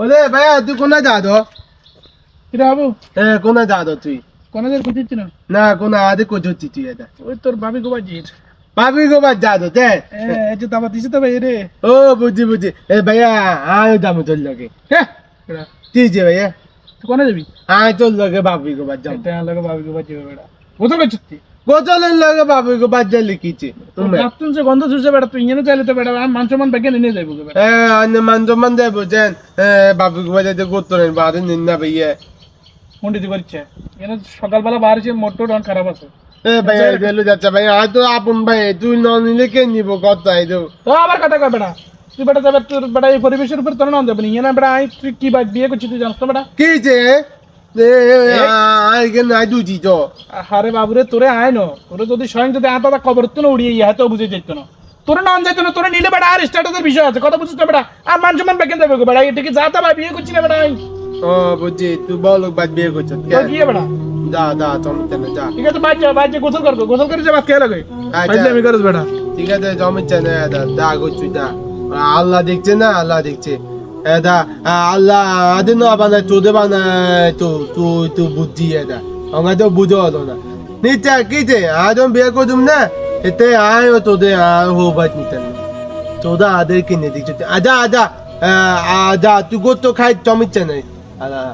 ওরে ভাইয়া তুই কোনায় যা তো কিরে বাবু কোনায় যা তো তুই কোনাদের খুঁজছিস না না কোনা আদে কোচি তুই এটা ওই তোর ভাবি গোবাজির পাবি গো বাদ যা তো তে এই যে দাবা দিছে তো ভাই রে ও বুঝি এ ভাইয়া আয় যাবো তোর লগে হ্যাঁ তুই যে ভাইয়া তুই কোনে যাবি আয় তোর লগে বাবি গো বাদ যাবো এটা লাগে ভাবি গোবাজি বেড়া গোসল করছিস তুই গোচলের লগে বাবি গো বাদ যা লিখিছে তুমি বাথরুম সে গন্ধ ছুটছে বেড়া তুই ইঞ্জিনে চাইলে তো বেড়া আমি মাংস মান বেগে নিয়ে যাইবো বেড়া মান দেয় বুঝেন বাবি গো বাদ যাতে গোতরেন বাদে নিন না ভাইয়া মন্ডিতে করছে এনে সকালবেলা বাড়িছে মোটর ডন খারাপ আছে ভাইয়া গেলো যাচ্ছে ভাইয়া তো আপন ভাই তুই ন নিলে কে নিব কথা এই তো তো আবার কথা কয় বেড়া তুই বেটা যাবে তোর বেটা এই পরিবেশের উপর তোর নাম যাবে না বেড়া আই তুই কি বাদ বিয়ে করছিস তুই জানস তো বেটা কি যে আইগে নাই দুজি তো আরে বাবুরে তোরে আয় না তোরে যদি স্বয়ং যদি আতা কবর তো উড়িয়ে ইয়া তো বুঝে যেত না তোরে নাম যাইতো না তোরে নিলে বেটা আর স্ট্যাটাসের বিষয় আছে কথা বুঝছিস না বেটা আর মান সম্মান বেকেন যাবে গো বেটা এটা কি যা তা বিয়ে করছিস না বেটা ও বুঝছি তুই বল বাদ বিয়ে করছিস তোর কি বেটা যা চমকে না যা ঠিক আছে বাইরে গোসল কর গোসল করে যে বাদ খেয়ে লাগে বাইরে আমি করস বেটা ঠিক আছে জমিচ্ছে না যা করছি যা আল্লাহ দেখছে না আল্লাহ দেখছে এটা আল্লাহ আদিন বানায় তোদের বানায় তো তুই তো বুদ্ধি এটা আমার তো বুঝো হলো না নিচে কি যে আজ আমি বিয়ে করতুম না এতে আয় তোদের হো বাদ নিতেন তোদের আদের কিনে দিচ্ছে আজা তুই গোত্র খাই জমিচ্ছে না আল্লাহ